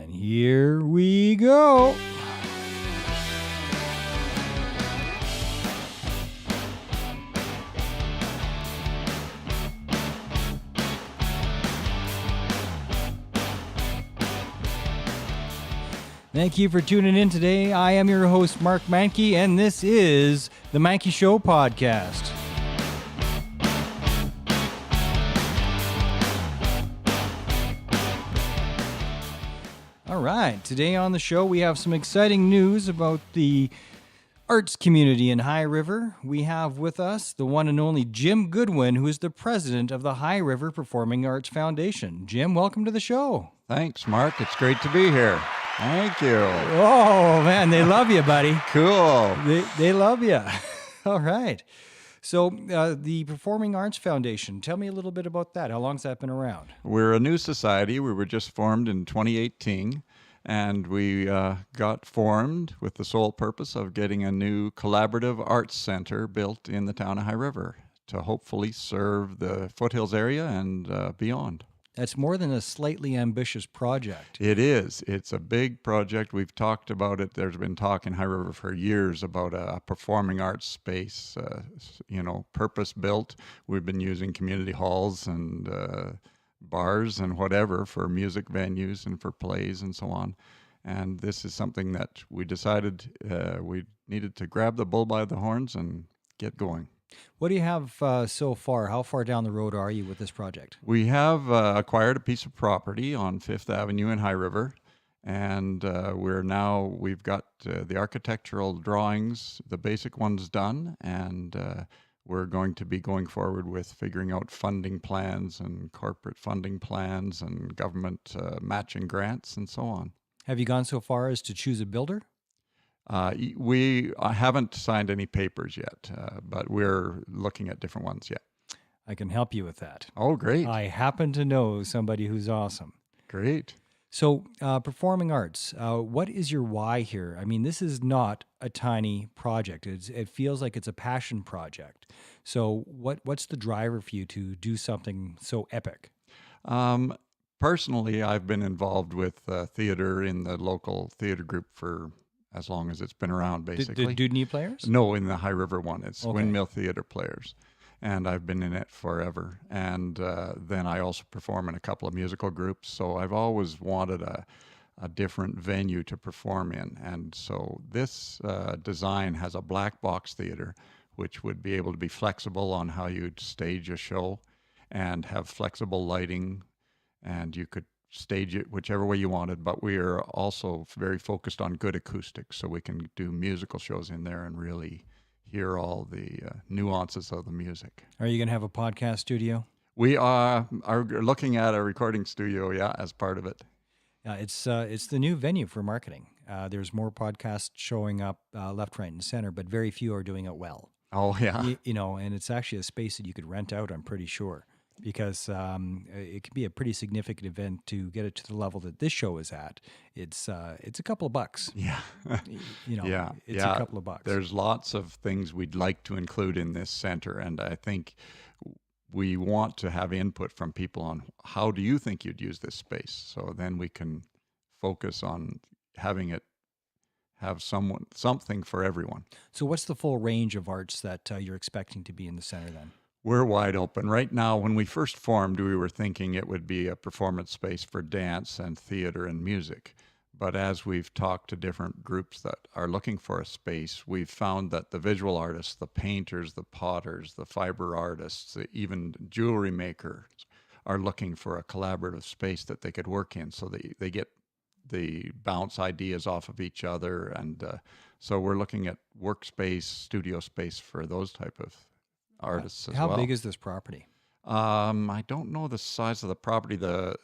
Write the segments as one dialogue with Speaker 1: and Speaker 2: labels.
Speaker 1: And here we go. Thank you for tuning in today. I am your host, Mark Mankey, and this is the Mankey Show podcast. All right, today on the show we have some exciting news about the arts community in High River. We have with us the one and only Jim Goodwin, who is the president of the High River Performing Arts Foundation. Jim, welcome to the show.
Speaker 2: Thanks, Mark. It's great to be here. Thank you.
Speaker 1: Oh, man, they love you, buddy.
Speaker 2: Cool.
Speaker 1: They love you. All right. So the Performing Arts Foundation, tell me a little bit about that. How long's that been around?
Speaker 2: We're a new society. We were just formed in 2018, and we got formed with the sole purpose of getting a new collaborative arts center built in the town of High River to hopefully serve the foothills area and beyond.
Speaker 1: That's more than a slightly ambitious project.
Speaker 2: It is. It's a big project. We've talked about it. There's been talk in High River for years about a performing arts space, purpose-built. We've been using community halls and bars and whatever for music venues and for plays and so on. And this is something that we decided we needed to grab the bull by the horns and get going.
Speaker 1: What do you have so far? How far down the road are you with this project?
Speaker 2: We have acquired a piece of property on 5th Avenue in High River, and we've got the architectural drawings, the basic ones done, and we're going to be going forward with figuring out funding plans and corporate funding plans and government matching grants and so on.
Speaker 1: Have you gone so far as to choose a builder?
Speaker 2: We haven't signed any papers yet, but we're looking at different ones yet.
Speaker 1: I can help you with that.
Speaker 2: Oh, great.
Speaker 1: I happen to know somebody who's awesome.
Speaker 2: Great.
Speaker 1: So, performing arts, what is your why here? I mean, this is not a tiny project. It feels like it's a passion project. So what's the driver for you to do something so epic?
Speaker 2: Personally, I've been involved with theater in the local theater group for as long as it's been around, basically.
Speaker 1: The Dudney Players?
Speaker 2: No, in the High River one. It's
Speaker 1: Okay.
Speaker 2: Windmill Theater Players. And I've been in it forever. And then I also perform in a couple of musical groups. So I've always wanted a different venue to perform in. And so this design has a black box theater, which would be able to be flexible on how you'd stage a show and have flexible lighting. And you could stage it whichever way you wanted, but we are also very focused on good acoustics, so we can do musical shows in there and really hear all the nuances of the music.
Speaker 1: Are you going to have a podcast studio?
Speaker 2: We are looking at a recording studio, as part of it.
Speaker 1: It's the new venue for marketing. There's more podcasts showing up left, right, and center, but very few are doing it well.
Speaker 2: Oh, yeah.
Speaker 1: And it's actually a space that you could rent out, I'm pretty sure. Because it can be a pretty significant event to get it to the level that this show is at. It's a couple of bucks.
Speaker 2: Yeah.
Speaker 1: It's a couple of bucks.
Speaker 2: There's lots of things we'd like to include in this center, and I think we want to have input from people on how do you think you'd use this space? So then we can focus on having it have something for everyone.
Speaker 1: So what's the full range of arts that you're expecting to be in the center then?
Speaker 2: We're wide open. Right now, when we first formed, we were thinking it would be a performance space for dance and theater and music. But as we've talked to different groups that are looking for a space, we've found that the visual artists, the painters, the potters, the fiber artists, even jewelry makers are looking for a collaborative space that they could work in, so they get the bounce ideas off of each other. And so we're looking at workspace, studio space for those type of artists as well.
Speaker 1: How big is this property?
Speaker 2: I don't know the size of the property. The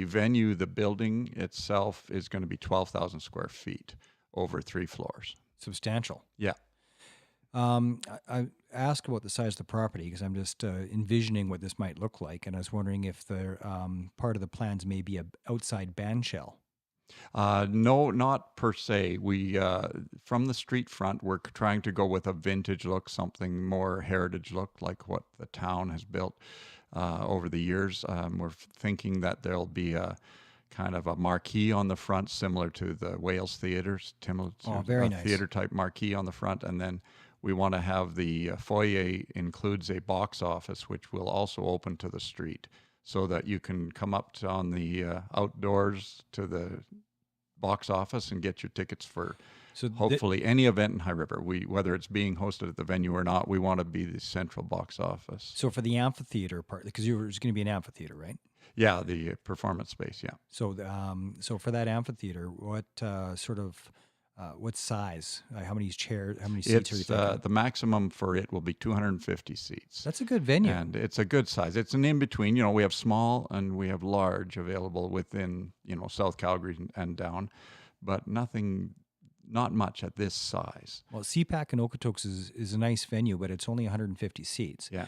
Speaker 2: venue, the building itself is going to be 12,000 square feet over 3 floors.
Speaker 1: Substantial.
Speaker 2: Yeah.
Speaker 1: I asked about the size of the property because I'm just envisioning what this might look like, and I was wondering if part of the plans may be an outside band shell.
Speaker 2: No, not per se. We, from the street front, we're trying to go with a vintage look, something more heritage look, like what the town has built over the years. We're thinking that there'll be a kind of a marquee on the front, similar to the Wales Theatres,
Speaker 1: very nice.
Speaker 2: theater type marquee on the front. And then we want to have the foyer includes a box office, which will also open to the street, so that you can come up to on the outdoors to the box office and get your tickets for hopefully any event in High River. Whether it's being hosted at the venue or not, we want to be the central box office.
Speaker 1: So for the amphitheater part, because there's going to be an amphitheater, right?
Speaker 2: Yeah, the performance space. Yeah.
Speaker 1: So so for that amphitheater, what what size? How many chairs? How many seats are you thinking?
Speaker 2: The maximum for it will be 250 seats.
Speaker 1: That's a good venue,
Speaker 2: and it's a good size. It's an in between. We have small and we have large available within South Calgary and down, but not much at this size.
Speaker 1: Well, CPAC in Okotoks is a nice venue, but it's only 150 seats.
Speaker 2: Yeah.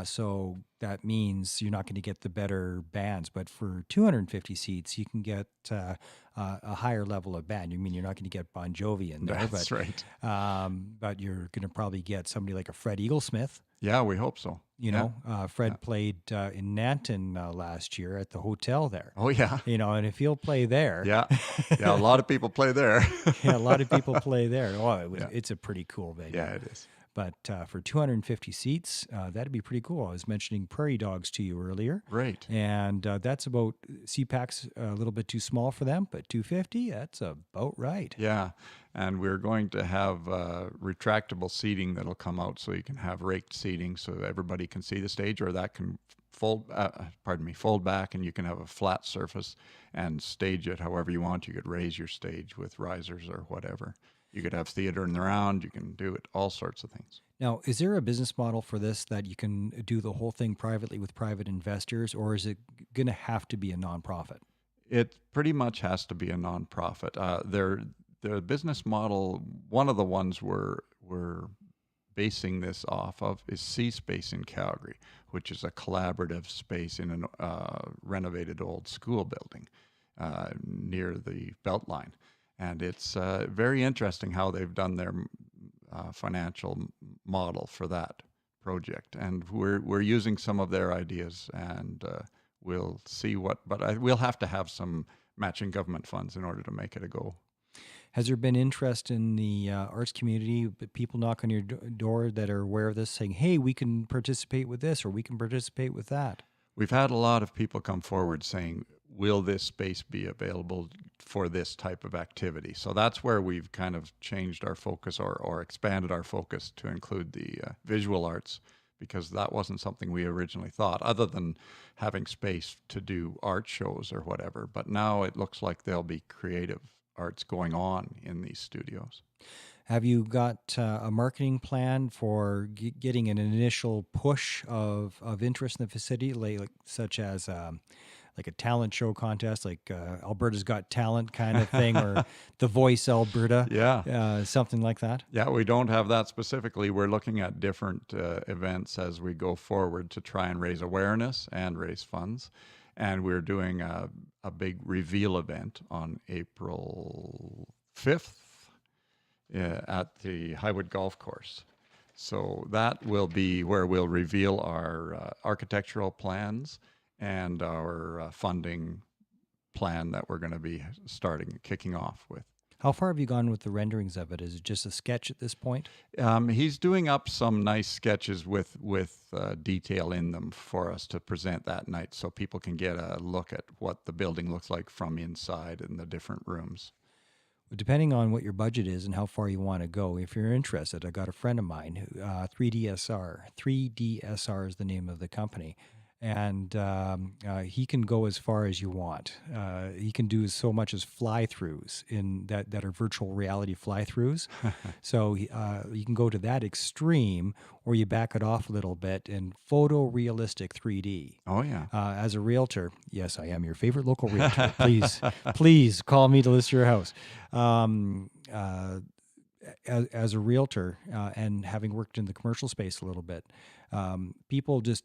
Speaker 1: So that means you're not going to get the better bands. But for 250 seats, you can get a higher level of band. You mean you're not going to get Bon Jovi in there.
Speaker 2: That's right.
Speaker 1: But you're going to probably get somebody like a Fred Eaglesmith.
Speaker 2: Yeah, we hope so.
Speaker 1: Fred played in Nanton last year at the hotel there.
Speaker 2: Oh, yeah.
Speaker 1: And if he'll play there.
Speaker 2: Yeah, a lot of people play there.
Speaker 1: Yeah, a lot of people play there. Oh, it's a pretty cool venue.
Speaker 2: Yeah, it is.
Speaker 1: But for 250 seats, that'd be pretty cool. I was mentioning Prairie Dogs to you earlier.
Speaker 2: Right.
Speaker 1: And that's about, CPAC's a little bit too small for them, but 250, that's about right.
Speaker 2: Yeah. And we're going to have retractable seating that'll come out, so you can have raked seating so that everybody can see the stage, or that can fold back, and you can have a flat surface and stage it however you want. You could raise your stage with risers or whatever. You could have theater in the round. You can do it, all sorts of things.
Speaker 1: Now, is there a business model for this that you can do the whole thing privately with private investors, or is it going to have to be a nonprofit?
Speaker 2: It pretty much has to be a nonprofit. Their business model, one of the ones we're basing this off of, is C-Space in Calgary, which is a collaborative space in a renovated old school building near the Beltline. And it's very interesting how they've done their financial model for that project. And we're using some of their ideas, and we'll see but we'll have to have some matching government funds in order to make it a go.
Speaker 1: Has there been interest in the arts community, people knock on your door that are aware of this, saying, hey, we can participate with this, or we can participate with that?
Speaker 2: We've had a lot of people come forward saying, will this space be available for this type of activity? So that's where we've kind of changed our focus or expanded our focus to include the visual arts, because that wasn't something we originally thought, other than having space to do art shows or whatever. But now it looks like there'll be creative arts going on in these studios.
Speaker 1: Have you got a marketing plan for getting an initial push of interest in the facility, like such as like a talent show contest, like Alberta's Got Talent kind of thing, or The Voice Alberta, something like that? Yeah,
Speaker 2: we don't have that specifically. We're looking at different events as we go forward to try and raise awareness and raise funds. And we're doing a big reveal event on April 5th at the Highwood Golf Course. So that will be where we'll reveal our architectural plans and our funding plan that we're going to be kicking off with.
Speaker 1: How far have you gone with the renderings of it? Is it just a sketch at this point?
Speaker 2: He's doing up some nice sketches with detail in them for us to present that night, so people can get a look at what the building looks like from inside in the different rooms.
Speaker 1: Depending on what your budget is and how far you want to go, if you're interested, I got a friend of mine, 3DSR. 3DSR is the name of the company. And he can go as far as you want. He can do so much as fly-throughs that are virtual reality fly-throughs. So you can go to that extreme, or you back it off a little bit in photorealistic 3D.
Speaker 2: Oh, yeah.
Speaker 1: As a realtor, yes, I am your favorite local realtor. Please call me to list your house. As a realtor, and having worked in the commercial space a little bit, people just,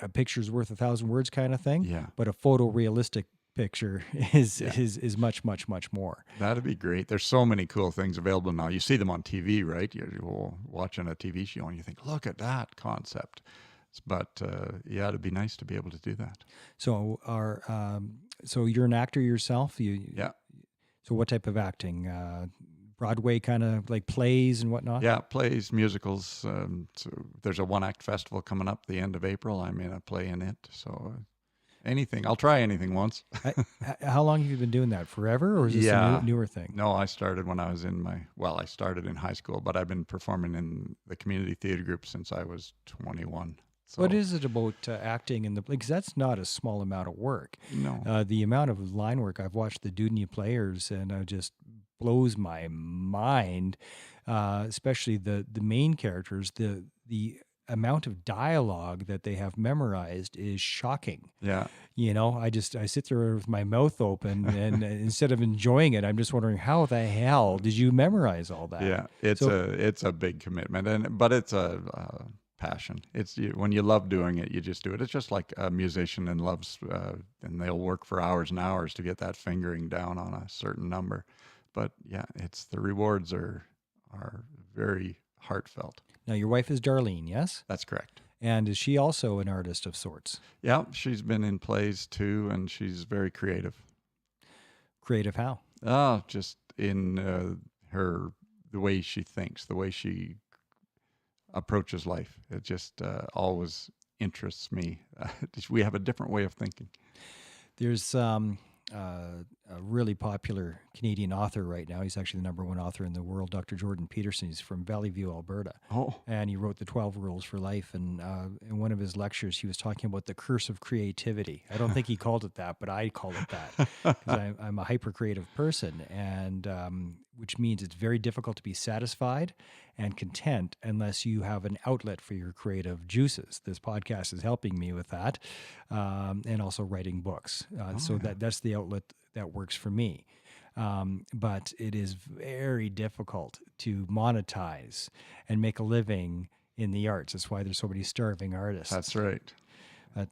Speaker 1: a picture's worth 1,000 words kind of thing.
Speaker 2: Yeah.
Speaker 1: But a photorealistic picture is much, much, much more.
Speaker 2: That'd be great. There's so many cool things available now. You see them on TV, right? You're watching a TV show and you think, look at that concept. But yeah, it'd be nice to be able to do that.
Speaker 1: So so you're an actor yourself.
Speaker 2: Yeah.
Speaker 1: So what type of acting? Broadway kind of like plays and whatnot.
Speaker 2: Yeah, plays, musicals. So there's a one-act festival coming up the end of April. I'm in a play in it. So anything. I'll try anything once.
Speaker 1: How long have you been doing that? Forever, or is this a
Speaker 2: Yeah.
Speaker 1: newer thing?
Speaker 2: No, I started when I was I started in high school, but I've been performing in the community theater group since I was 21. So,
Speaker 1: What is it about acting in the, because that's not a small amount of work.
Speaker 2: No.
Speaker 1: The amount of line work I've watched the Dudney players, and it just blows my mind. Especially the main characters, the amount of dialogue that they have memorized is shocking.
Speaker 2: Yeah.
Speaker 1: I sit there with my mouth open, and instead of enjoying it, I'm just wondering, how the hell did you memorize all that?
Speaker 2: Yeah. It's a big commitment, but it's a passion. When you love doing it, you just do it. It's just like a musician and loves, and they'll work for hours and hours to get that fingering down on a certain number. But yeah, the rewards are very heartfelt.
Speaker 1: Now, your wife is Darlene, yes?
Speaker 2: That's correct.
Speaker 1: And is she also an artist of sorts?
Speaker 2: Yeah, she's been in plays too, and she's very creative.
Speaker 1: Creative how?
Speaker 2: Just in the way she thinks, the way she approaches life. It just always interests me. We have a different way of thinking.
Speaker 1: There's a really popular Canadian author right now. He's actually the number one author in the world, Dr. Jordan Peterson. He's from Valley View, Alberta.
Speaker 2: Oh.
Speaker 1: And he wrote the 12 Rules for Life. And in one of his lectures, he was talking about the curse of creativity. I don't think he called it that, but I call it that, because I'm a hyper-creative person, and which means it's very difficult to be satisfied and content unless you have an outlet for your creative juices. This podcast is helping me with that, and also writing books. So that's the outlet that works for me. But it is very difficult to monetize and make a living in the arts. That's why there's so many starving artists.
Speaker 2: That's right.
Speaker 1: But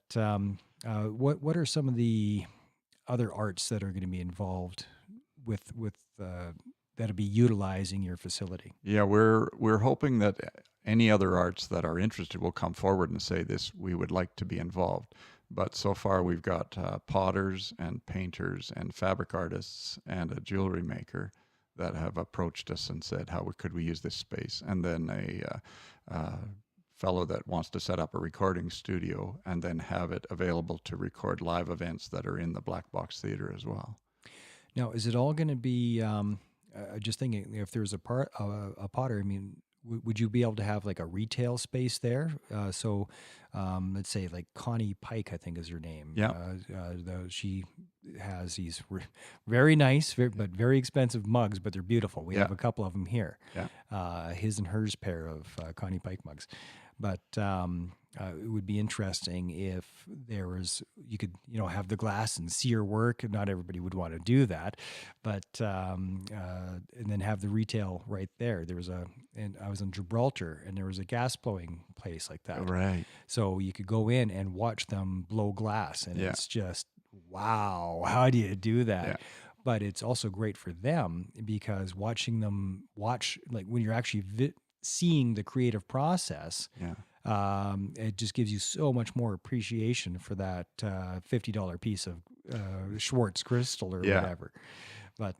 Speaker 1: what are some of the other arts that are going to be involved with that'll be utilizing your facility?
Speaker 2: Yeah, we're hoping that any other arts that are interested will come forward and say this, we would like to be involved. But so far we've got potters and painters and fabric artists and a jewelry maker that have approached us and said, how could we use this space? And then a fellow that wants to set up a recording studio and then have it available to record live events that are in the Black Box Theater as well.
Speaker 1: Now, is it all going to be, just thinking, if there's a potter, I mean, would you be able to have like a retail space there? So let's say like Connie Pike, I think is her name.
Speaker 2: Yeah.
Speaker 1: She has these very nice, but very expensive mugs, but they're beautiful. We have a couple of them here.
Speaker 2: Yeah.
Speaker 1: His and hers pair of Connie Pike mugs. But it would be interesting if there was, you could, have the glass and see your work. Not everybody would want to do that, but and then have the retail right there. And I was in Gibraltar, and there was a gas blowing place like that.
Speaker 2: Right.
Speaker 1: So you could go in and watch them blow glass, and it's just, wow, how do you do that?
Speaker 2: Yeah.
Speaker 1: But it's also great for them, because watching them like when you're actually seeing the creative process, it just gives you so much more appreciation for that $50 piece of Schwartz crystal or whatever. But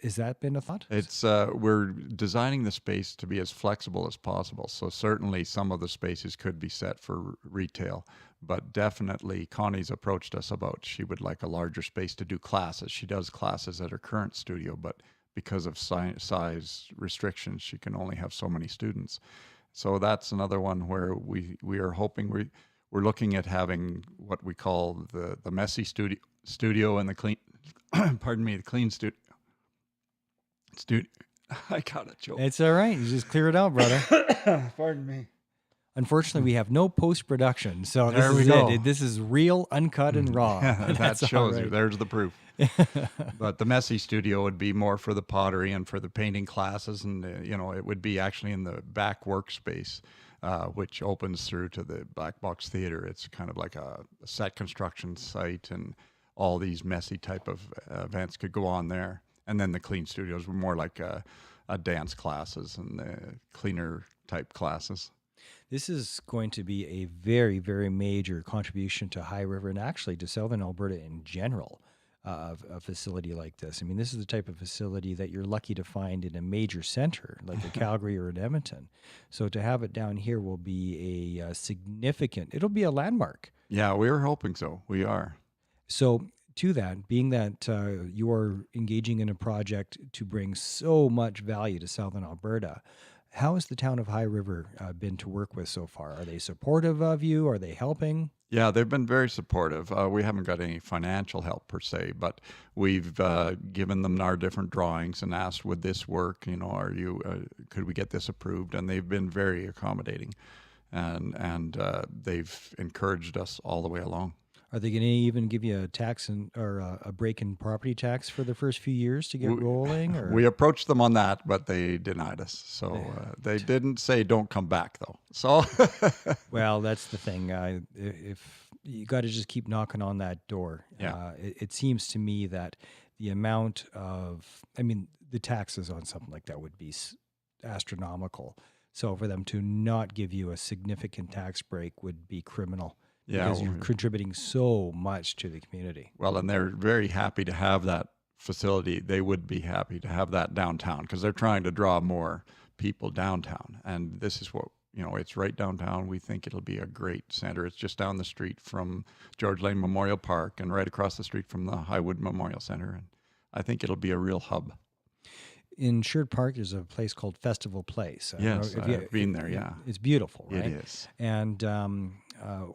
Speaker 1: is that been a thought?
Speaker 2: It's we're designing the space to be as flexible as possible. So certainly some of the spaces could be set for retail, but definitely Connie's approached us about she would like a larger space to do classes. She does classes at her current studio, but because of size restrictions, she can only have so many students. So that's another one where we are hoping we're looking at having what we call the messy studio and the clean. Pardon me, the clean studio. I got it, Joe.
Speaker 1: It's all right. You just clear it out, brother.
Speaker 2: Pardon me.
Speaker 1: Unfortunately, we have no post-production, so
Speaker 2: There
Speaker 1: this
Speaker 2: we
Speaker 1: is
Speaker 2: go.
Speaker 1: it. This is real, uncut, and raw.
Speaker 2: That shows
Speaker 1: all
Speaker 2: you.
Speaker 1: right.
Speaker 2: There's the proof. But the messy studio would be more for the pottery and for the painting classes, and it would be actually in the back workspace, which opens through to the Black Box Theater. It's kind of like a set construction site, and all these messy type of events could go on there. And then the clean studios were more like a dance classes and cleaner type classes.
Speaker 1: This is going to be a very, very major contribution to High River and actually to Southern Alberta in general. Of a facility like this. I mean, this is the type of facility that you're lucky to find in a major center like a Calgary or an Edmonton. So to have it down here will be a significant, it'll be a landmark.
Speaker 2: Yeah, we're hoping so. We are.
Speaker 1: So to that, being that you are engaging in a project to bring so much value to Southern Alberta, how has the town of High River been to work with so far? Are they supportive of you? Are they helping?
Speaker 2: Yeah, they've been very supportive. We haven't got any financial help per se, but we've given them our different drawings and asked, would this work? You know, could we get this approved? And they've been very accommodating, and they've encouraged us all the way along.
Speaker 1: Are they going to even give you a tax or a break in property tax for the first few years to get rolling? Or?
Speaker 2: We approached them on that, but they denied us. So they didn't say don't come back though. So
Speaker 1: well, that's the thing. If you got to just keep knocking on that door.
Speaker 2: Yeah.
Speaker 1: It seems to me that the amount of, I mean, the taxes on something like that would be astronomical. So for them to not give you a significant tax break would be criminal.
Speaker 2: Yeah,
Speaker 1: because you're contributing so much to the community.
Speaker 2: Well, and they're very happy to have that facility. They would be happy to have that downtown because they're trying to draw more people downtown. And this is what, it's right downtown. We think it'll be a great center. It's just down the street from George Lane Memorial Park and right across the street from the Highwood Memorial Center. And I think it'll be a real hub.
Speaker 1: In Sherwood Park, there's a place called Festival Place.
Speaker 2: Yes, I've been there, yeah.
Speaker 1: It's beautiful, right?
Speaker 2: It is.
Speaker 1: And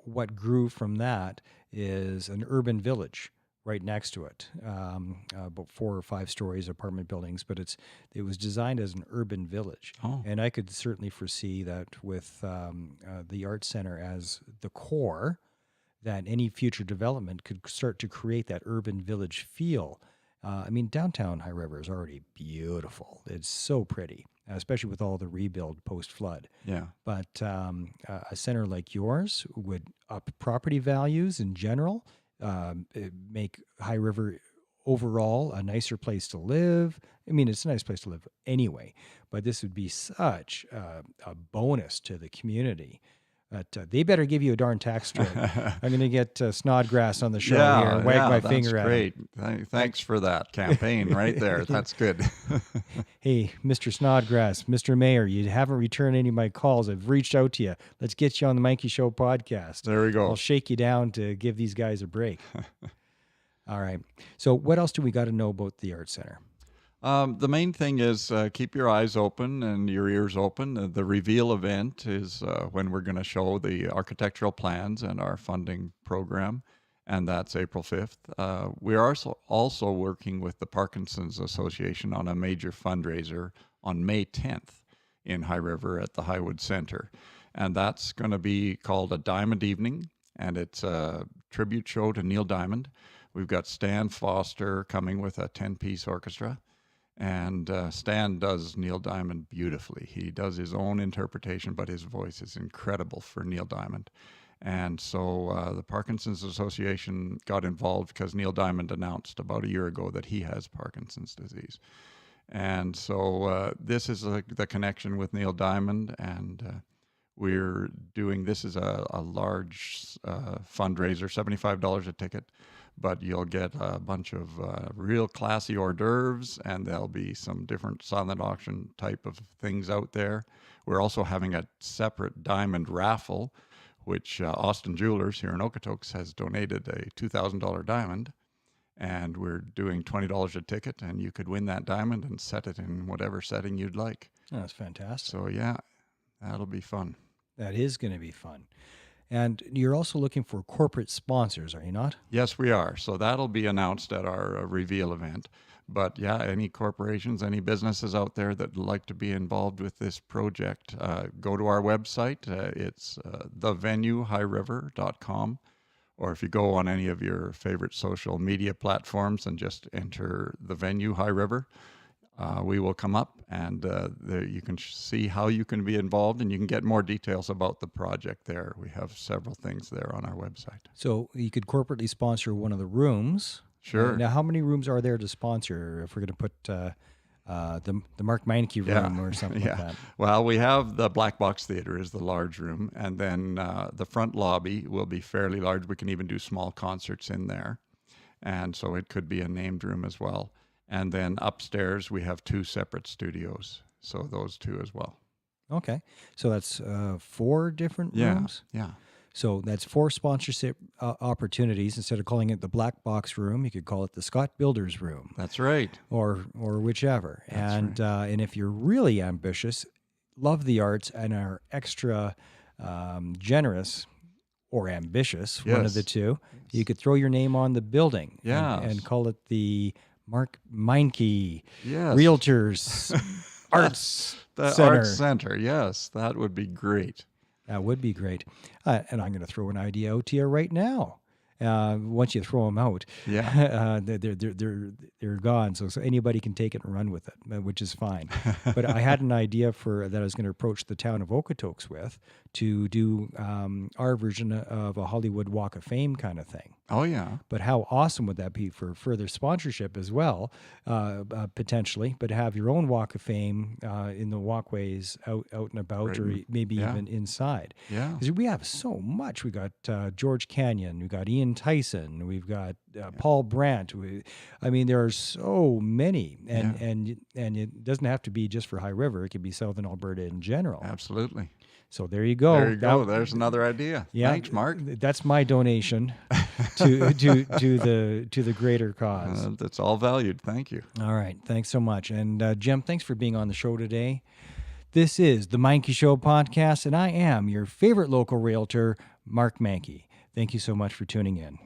Speaker 1: what grew from that is an urban village right next to it, about 4 or 5 stories, apartment buildings, but it was designed as an urban village.
Speaker 2: Oh.
Speaker 1: And I could certainly foresee that with the Arts Center as the core, that any future development could start to create that urban village feel. I mean, downtown High River is already beautiful. It's so pretty, especially with all the rebuild post-flood.
Speaker 2: Yeah.
Speaker 1: But a center like yours would up property values in general, make High River overall a nicer place to live. I mean, it's a nice place to live anyway, but this would be such a bonus to the community. But they better give you a darn tax strip. I'm going to get Snodgrass on the show here and wag my finger at him.
Speaker 2: That's great. Thanks for that campaign right there. That's good.
Speaker 1: Hey, Mr. Snodgrass, Mr. Mayor, you haven't returned any of my calls. I've reached out to you. Let's get you on the Mikey Show podcast.
Speaker 2: There we go.
Speaker 1: I'll shake you down to give these guys a break. All right. So what else do we got to know about the Arts Center?
Speaker 2: The main thing is keep your eyes open and your ears open. The reveal event is when we're going to show the architectural plans and our funding program, and that's April 5th. We are also working with the Parkinson's Association on a major fundraiser on May 10th in High River at the Highwood Center. And that's going to be called a Diamond Evening, and it's a tribute show to Neil Diamond. We've got Stan Foster coming with a 10-piece orchestra. And Stan does Neil Diamond beautifully. He does his own interpretation, but his voice is incredible for Neil Diamond. And so the Parkinson's Association got involved because Neil Diamond announced about a year ago that he has Parkinson's disease. And so this is the connection with Neil Diamond, and we're doing this is a large fundraiser, $75 a ticket. But you'll get a bunch of real classy hors d'oeuvres, and there'll be some different silent auction type of things out there. We're also having a separate diamond raffle, which Austin Jewelers here in Okotoks has donated a $2,000 diamond, and we're doing $20 a ticket, and you could win that diamond and set it in whatever setting you'd like.
Speaker 1: Oh, that's fantastic.
Speaker 2: So yeah, that'll be fun.
Speaker 1: That is going to be fun. And you're also looking for corporate sponsors, are you not?
Speaker 2: Yes, we are. So that'll be announced at our reveal event. But yeah, any corporations, any businesses out there that would like to be involved with this project, go to our website. It's thevenuehighriver.com. Or if you go on any of your favorite social media platforms and just enter The Venue High River, we will come up, and there you can see how you can be involved, and you can get more details about the project there. We have several things there on our website.
Speaker 1: So you could corporately sponsor one of the rooms.
Speaker 2: Sure.
Speaker 1: Now, how many rooms are there to sponsor if we're going to put the Mark Meineke room or something like that.
Speaker 2: Well, we have the Black Box Theater is the large room, and then the front lobby will be fairly large. We can even do small concerts in there, and so it could be a named room as well. And then upstairs we have 2 separate studios, so those 2 as well.
Speaker 1: Okay, so that's 4 different rooms.
Speaker 2: Yeah.
Speaker 1: So that's 4 sponsorship opportunities. Instead of calling it the Black Box Room, you could call it the Scott Builders Room.
Speaker 2: That's right.
Speaker 1: Or whichever. And if you're really ambitious, love the arts, and are extra generous or ambitious, one of the two, you could throw your name on the building and call it the Mark Meineke Realtors Arts
Speaker 2: The
Speaker 1: Center.
Speaker 2: Arts Center, yes, that would be great.
Speaker 1: That would be great. And I'm going to throw an idea out to you right now. Once you throw them out, they're gone. So anybody can take it and run with it, which is fine. But I had an idea that I was going to approach the town of Okotoks with to do our version of a Hollywood Walk of Fame kind of thing.
Speaker 2: Oh, yeah.
Speaker 1: But how awesome would that be for further sponsorship as well, potentially, but have your own Walk of Fame in the walkways out and about, or maybe even inside.
Speaker 2: Yeah.
Speaker 1: Because we have so much. We got George Canyon, we got Ian Tyson, we've got Paul Brandt. There are so many. And it doesn't have to be just for High River. It could be Southern Alberta in general.
Speaker 2: Absolutely.
Speaker 1: So there you go.
Speaker 2: There you go. There's another idea.
Speaker 1: Yeah,
Speaker 2: thanks, Mark.
Speaker 1: That's my donation to the greater cause.
Speaker 2: That's all valued. Thank you.
Speaker 1: All right. Thanks so much. And Jim, thanks for being on the show today. This is the Meineke Show podcast, and I am your favorite local realtor, Mark Meineke. Thank you so much for tuning in.